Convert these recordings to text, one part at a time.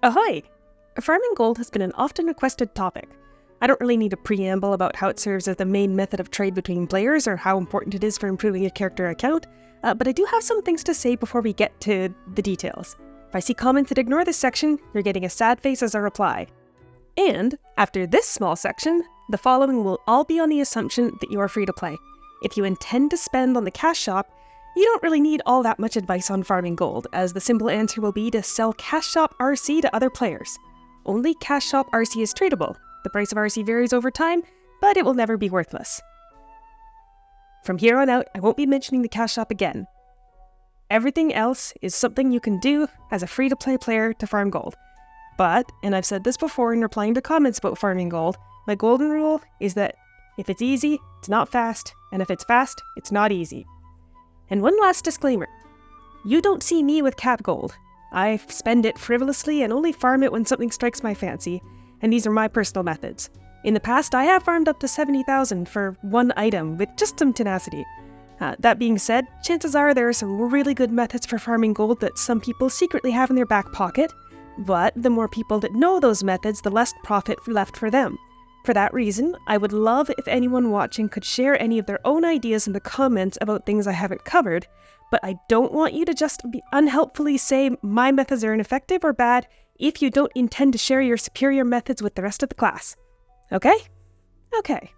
Ahoy! Farming gold has been an often requested topic. I don't really need a preamble about how it serves as the main method of trade between players or how important it is for improving a character account, but I do have some things to say before we get to the details. If I see comments that ignore this section, you're getting a sad face as a reply. And, after this small section, the following will all be on the assumption that you are free to play. If you intend to spend on the cash shop, you don't really need all that much advice on farming gold, as the simple answer will be to sell Cash Shop RC to other players. Only Cash Shop RC is tradable. The price of RC varies over time, but it will never be worthless. From here on out, I won't be mentioning the Cash Shop again. Everything else is something you can do as a free-to-play player to farm gold. But, and I've said this before in replying to comments about farming gold, my golden rule is that if it's easy, it's not fast, and if it's fast, it's not easy. And one last disclaimer. You don't see me with cat gold. I spend it frivolously and only farm it when something strikes my fancy, and these are my personal methods. In the past, I have farmed up to 70,000 for one item with just some tenacity. That being said, chances are there are some really good methods for farming gold that some people secretly have in their back pocket, but the more people that know those methods, the less profit left for them. For that reason, I would love if anyone watching could share any of their own ideas in the comments about things I haven't covered, but I don't want you to just unhelpfully say my methods are ineffective or bad if you don't intend to share your superior methods with the rest of the class. Okay? Okay.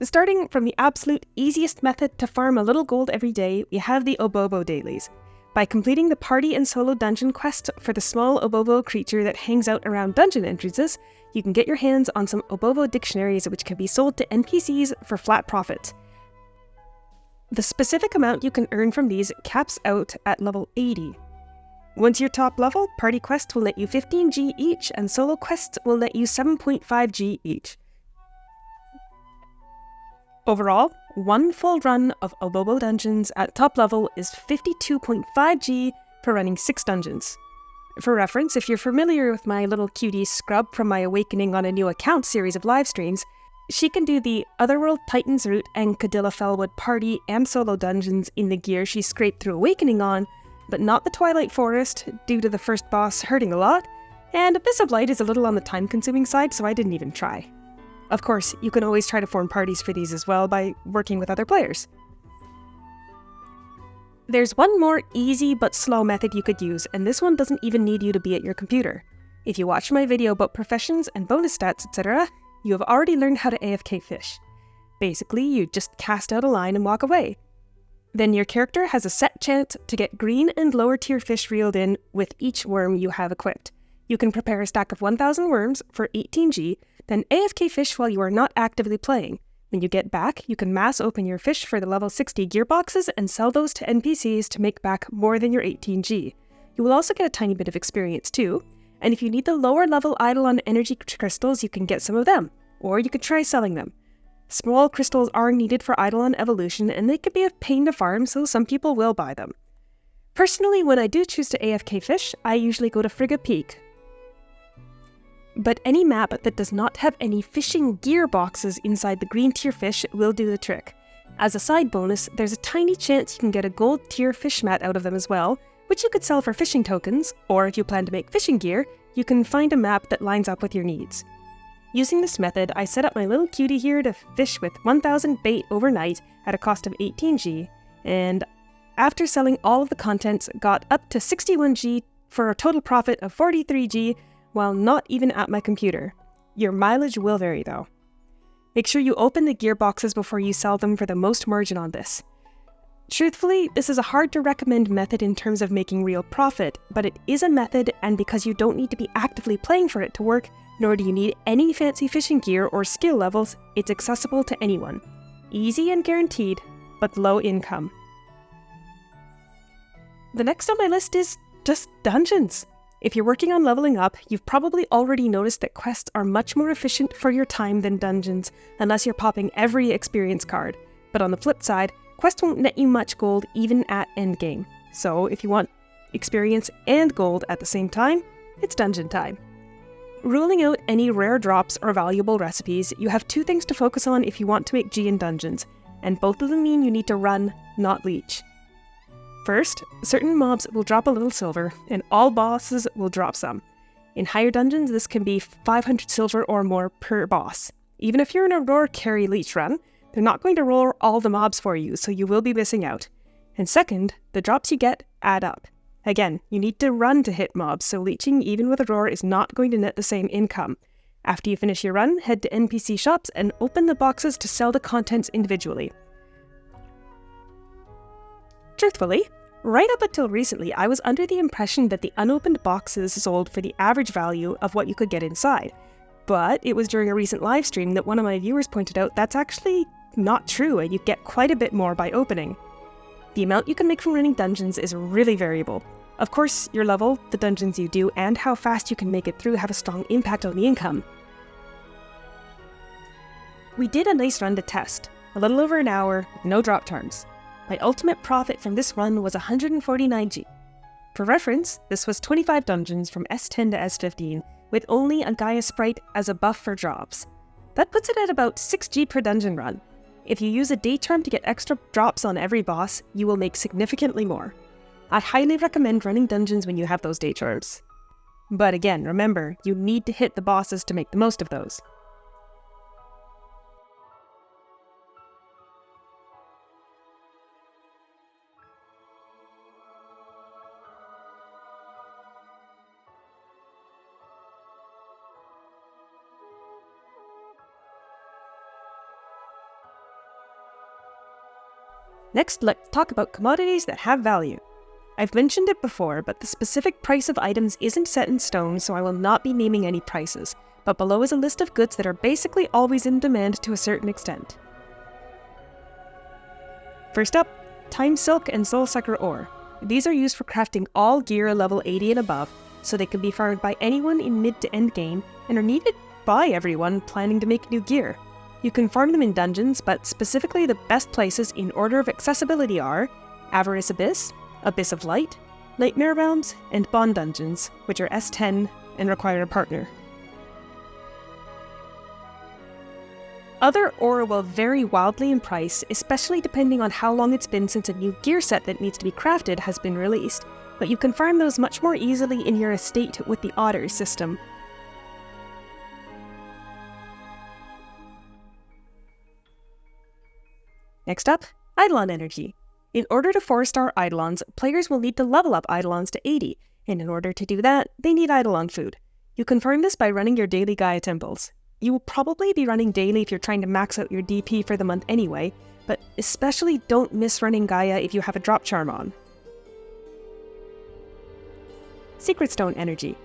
Starting from the absolute easiest method to farm a little gold every day, we have the Obobo dailies. By completing the party and solo dungeon quest for the small Obobo creature that hangs out around dungeon entrances, you can get your hands on some Obobo dictionaries which can be sold to NPCs for flat profits. The specific amount you can earn from these caps out at level 80. Once you're top level, party quests will net you 15G each and solo quests will net you 7.5G each. Overall, one full run of Obobo dungeons at top level is 52.5G for running 6 dungeons. For reference, if you're familiar with my little cutie Scrub from my Awakening on a New Account series of live streams, she can do the Otherworld Titans route and Cadilla Fellwood party and solo dungeons in the gear she scraped through Awakening on, but not the Twilight Forest due to the first boss hurting a lot, and Abyss of Light is a little on the time-consuming side, so I didn't even try. Of course, you can always try to form parties for these as well by working with other players. There's one more easy but slow method you could use, and this one doesn't even need you to be at your computer. If you watched my video about professions and bonus stats, etc., you have already learned how to AFK fish. Basically, you just cast out a line and walk away. Then your character has a set chance to get green and lower tier fish reeled in with each worm you have equipped. You can prepare a stack of 1,000 worms for 18G, then AFK fish while you are not actively playing. When you get back, you can mass open your fish for the level 60 gearboxes and sell those to NPCs to make back more than your 18G. You will also get a tiny bit of experience too, and if you need the lower level Eidolon energy crystals, you can get some of them, or you could try selling them. Small crystals are needed for Eidolon evolution, and they can be a pain to farm, so some people will buy them. Personally, when I do choose to AFK fish, I usually go to Frigga Peak. But any map that does not have any fishing gear boxes inside the green tier fish will do the trick. As a side bonus, there's a tiny chance you can get a gold tier fish mat out of them as well, which you could sell for fishing tokens, or if you plan to make fishing gear, you can find a map that lines up with your needs. Using this method, I set up my little cutie here to fish with 1,000 bait overnight at a cost of 18G, and after selling all of the contents, got up to 61G for a total profit of 43G, while not even at my computer. Your mileage will vary though. Make sure you open the gearboxes before you sell them for the most margin on this. Truthfully, this is a hard to recommend method in terms of making real profit, but it is a method, and because you don't need to be actively playing for it to work, nor do you need any fancy fishing gear or skill levels, it's accessible to anyone. Easy and guaranteed, but low income. The next on my list is just dungeons. If you're working on leveling up, you've probably already noticed that quests are much more efficient for your time than dungeons, unless you're popping every experience card. But on the flip side, quests won't net you much gold even at endgame. So if you want experience and gold at the same time, it's dungeon time. Ruling out any rare drops or valuable recipes, you have 2 things to focus on if you want to make G in dungeons, and both of them mean you need to run, not leech. First, certain mobs will drop a little silver, and all bosses will drop some. In higher dungeons, this can be 500 silver or more per boss. Even if you're in a Roar carry leech run, they're not going to roll all the mobs for you, so you will be missing out. And second, the drops you get add up. Again, you need to run to hit mobs, so leeching even with a Roar is not going to net the same income. After you finish your run, head to NPC shops and open the boxes to sell the contents individually. Truthfully, right up until recently, I was under the impression that the unopened boxes sold for the average value of what you could get inside. But it was during a recent livestream that one of my viewers pointed out that's actually not true, and you get quite a bit more by opening. The amount you can make from running dungeons is really variable. Of course, your level, the dungeons you do, and how fast you can make it through have a strong impact on the income. We did a nice run to test, a little over an hour, with no drop turns. My ultimate profit from this run was 149G. For reference, this was 25 dungeons from S10 to S15, with only a Gaia sprite as a buff for drops. That puts it at about 6G per dungeon run. If you use a day charm to get extra drops on every boss, you will make significantly more. I highly recommend running dungeons when you have those day charms. But again, remember, you need to hit the bosses to make the most of those. Next, let's talk about commodities that have value. I've mentioned it before, but the specific price of items isn't set in stone, so I will not be naming any prices, but below is a list of goods that are basically always in demand to a certain extent. First up, Time Silk and Soulsucker Ore. These are used for crafting all gear level 80 and above, so they can be farmed by anyone in mid to end game, and are needed by everyone planning to make new gear. You can farm them in dungeons, but specifically the best places in order of accessibility are Avarice Abyss, Abyss of Light, Nightmare Realms, and Bond Dungeons, which are S10 and require a partner. Other ore will vary wildly in price, especially depending on how long it's been since a new gear set that needs to be crafted has been released, but you can farm those much more easily in your estate with the Otter system. Next up, Eidolon Energy. In order to 4-star Eidolons, players will need to level up Eidolons to 80, and in order to do that, they need Eidolon food. You can farm this by running your daily Gaia temples. You will probably be running daily if you're trying to max out your DP for the month anyway, but especially don't miss running Gaia if you have a drop charm on. Secret Stone Energy.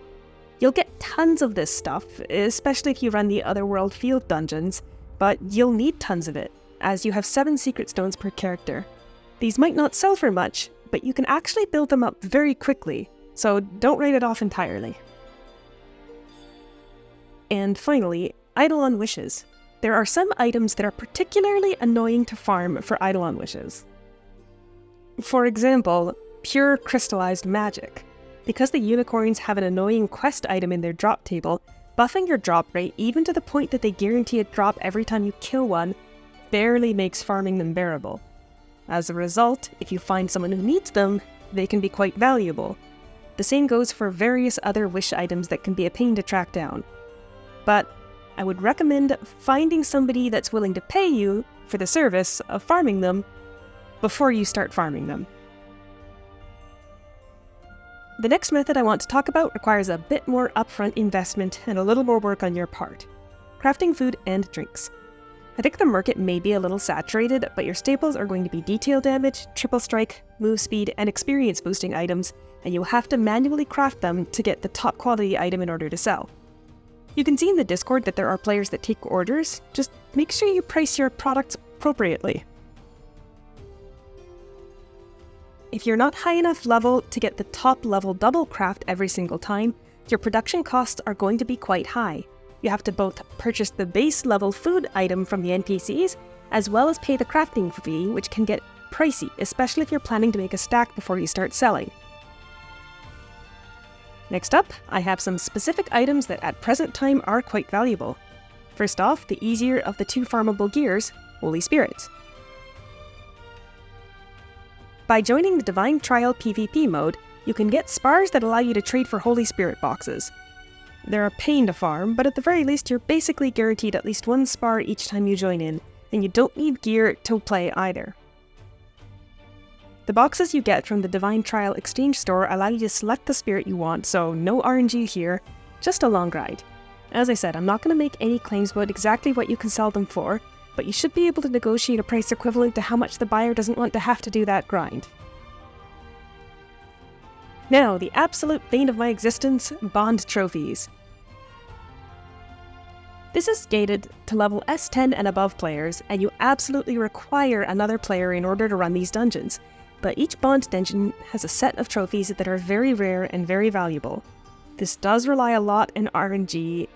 You'll get tons of this stuff, especially if you run the Otherworld field dungeons, but you'll need tons of it, as you have 7 secret stones per character. These might not sell for much, but you can actually build them up very quickly, so don't write it off entirely. And finally, Eidolon Wishes. There are some items that are particularly annoying to farm for Eidolon Wishes. For example, Pure Crystallized Magic. Because the unicorns have an annoying quest item in their drop table, buffing your drop rate even to the point that they guarantee a drop every time you kill one barely makes farming them bearable. As a result, if you find someone who needs them, they can be quite valuable. The same goes for various other wish items that can be a pain to track down. But I would recommend finding somebody that's willing to pay you for the service of farming them before you start farming them. The next method I want to talk about requires a bit more upfront investment and a little more work on your part. Crafting food and drinks. I think the market may be a little saturated, but your staples are going to be detail damage, triple strike, move speed, and experience boosting items, and you'll have to manually craft them to get the top quality item in order to sell. You can see in the Discord that there are players that take orders. Just make sure you price your products appropriately. If you're not high enough level to get the top level double craft every single time, your production costs are going to be quite high. You have to both purchase the base level food item from the NPCs, as well as pay the crafting fee, which can get pricey, especially if you're planning to make a stack before you start selling. Next up, I have some specific items that at present time are quite valuable. First off, the easier of the 2 farmable gears, Holy Spirits. By joining the Divine Trial PvP mode, you can get spars that allow you to trade for Holy Spirit boxes. They're a pain to farm, but at the very least you're basically guaranteed at least one spar each time you join in, and you don't need gear to play either. The boxes you get from the Divine Trial Exchange store allow you to select the spirit you want, so no RNG here, just a long grind. As I said, I'm not going to make any claims about exactly what you can sell them for, but you should be able to negotiate a price equivalent to how much the buyer doesn't want to have to do that grind. Now, the absolute bane of my existence, Bond Trophies. This is gated to level S10 and above players, and you absolutely require another player in order to run these dungeons. But each Bond dungeon has a set of trophies that are very rare and very valuable. This does rely a lot on RNG,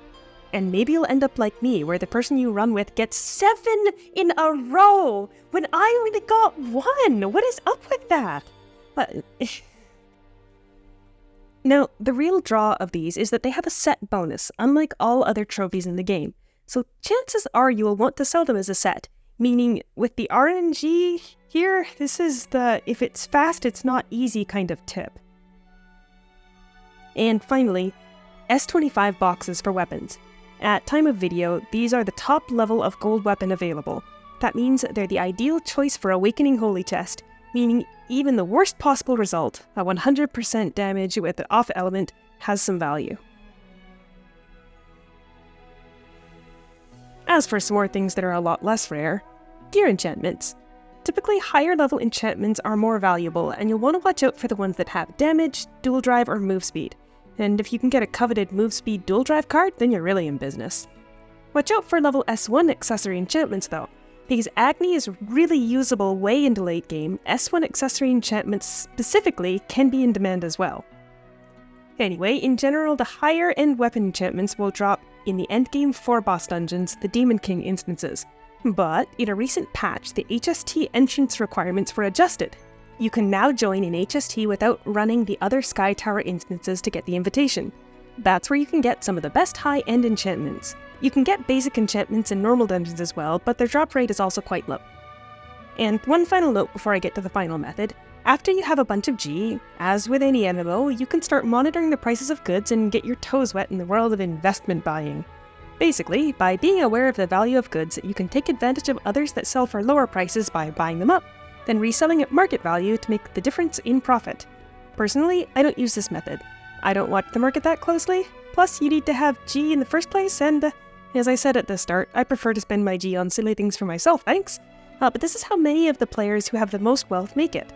and maybe you'll end up like me, where the person you run with gets 7 in a row, when I only got 1! What is up with that? Now, the real draw of these is that they have a set bonus, unlike all other trophies in the game, so chances are you will want to sell them as a set, meaning with the RNG here, this is the if it's fast, it's not easy kind of tip. And finally, S25 boxes for weapons. At time of video, these are the top level of gold weapon available. That means they're the ideal choice for Awakening Holy Chest, meaning even the worst possible result, a 100% damage with the off element, has some value. As for some more things that are a lot less rare, gear enchantments. Typically higher level enchantments are more valuable, and you'll want to watch out for the ones that have damage, dual drive, or move speed. And if you can get a coveted move speed dual drive card, then you're really in business. Watch out for level S1 accessory enchantments though, because Agni is really usable way into late game. S1 accessory enchantments specifically can be in demand as well. Anyway, in general, the higher end weapon enchantments will drop in the endgame 4 boss dungeons, the Demon King instances. But in a recent patch, the HST entrance requirements were adjusted. You can now join in HST without running the other Sky Tower instances to get the invitation. That's where you can get some of the best high-end enchantments. You can get basic enchantments in normal dungeons as well, but their drop rate is also quite low. And one final note before I get to the final method. After you have a bunch of G, as with any MMO, you can start monitoring the prices of goods and get your toes wet in the world of investment buying. Basically, by being aware of the value of goods, you can take advantage of others that sell for lower prices by buying them up, then reselling at market value to make the difference in profit. Personally, I don't use this method. I don't watch the market that closely, plus you need to have G in the first place, and as I said at the start, I prefer to spend my G on silly things for myself, thanks. But this is how many of the players who have the most wealth make it.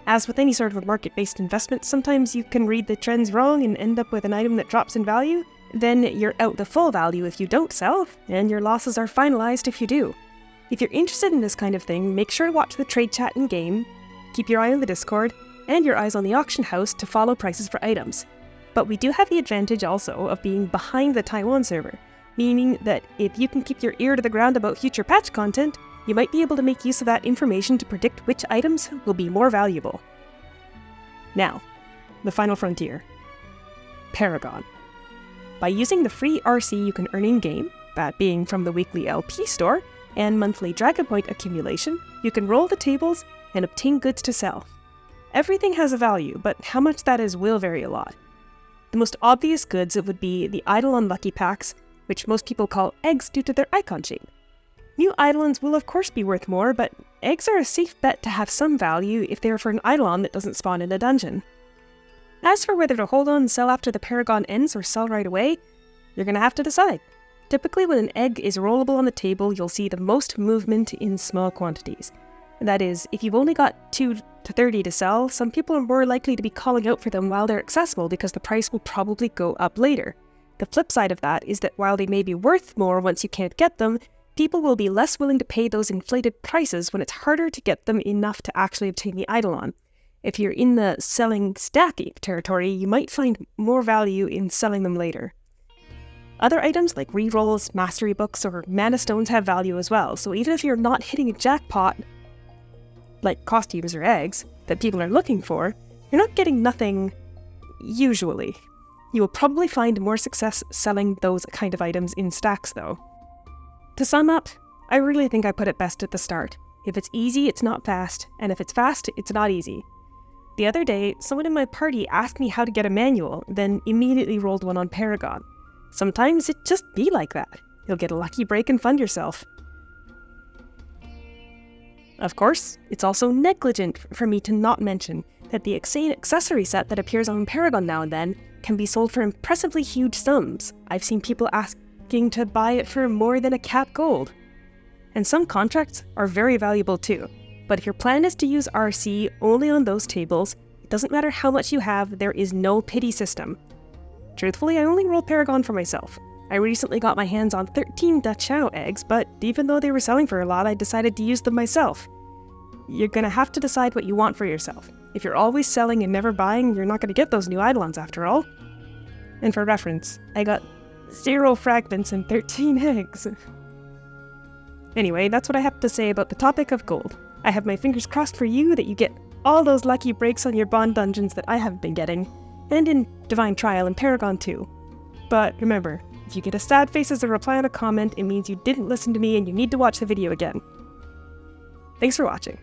As with any sort of a market-based investment, sometimes you can read the trends wrong and end up with an item that drops in value. Then you're out the full value if you don't sell, and your losses are finalized if you do. If you're interested in this kind of thing, make sure to watch the trade chat in-game, keep your eye on the Discord, and your eyes on the auction house to follow prices for items. But we do have the advantage also of being behind the Taiwan server, meaning that if you can keep your ear to the ground about future patch content, you might be able to make use of that information to predict which items will be more valuable. Now, the final frontier. Paragon. By using the free RC you can earn in-game, that being from the weekly LP store, and monthly Dragon Point accumulation, you can roll the tables and obtain goods to sell. Everything has a value, but how much that is will vary a lot. The most obvious goods would be the Eidolon Lucky Packs, which most people call eggs due to their icon shape. New Eidolons will of course be worth more, but eggs are a safe bet to have some value if they are for an Eidolon that doesn't spawn in a dungeon. As for whether to hold on and sell after the Paragon ends or sell right away, you're going to have to decide. Typically when an egg is rollable on the table, you'll see the most movement in small quantities. That is, if you've only got 2 to 30 to sell, some people are more likely to be calling out for them while they're accessible because the price will probably go up later. The flip side of that is that while they may be worth more once you can't get them, people will be less willing to pay those inflated prices when it's harder to get them enough to actually obtain the Eidolon. If you're in the selling stacking territory, you might find more value in selling them later. Other items like rerolls, mastery books, or mana stones have value as well, so even if you're not hitting a jackpot, like costumes or eggs, that people are looking for, you're not getting nothing, usually. You will probably find more success selling those kind of items in stacks though. To sum up, I really think I put it best at the start. If it's easy, it's not fast, and if it's fast, it's not easy. The other day, someone in my party asked me how to get a manual, then immediately rolled one on Paragon. Sometimes it just be like that. You'll get a lucky break and fund yourself. Of course, it's also negligent for me to not mention that the accessory set that appears on Paragon now and then can be sold for impressively huge sums. I've seen people asking to buy it for more than a cap gold. And some contracts are very valuable too. But if your plan is to use RC only on those tables, it doesn't matter how much you have, there is no pity system. Truthfully, I only roll Paragon for myself. I recently got my hands on 13 Dachau eggs, but even though they were selling for a lot, I decided to use them myself. You're gonna have to decide what you want for yourself. If you're always selling and never buying, you're not gonna get those new Eidolons after all. And for reference, I got 0 fragments and 13 eggs. Anyway, that's what I have to say about the topic of gold. I have my fingers crossed for you that you get all those lucky breaks on your bond dungeons that I have been getting, and in Divine Trial and Paragon too. But remember, if you get a sad face as a reply on a comment, it means you didn't listen to me and you need to watch the video again. Thanks for watching.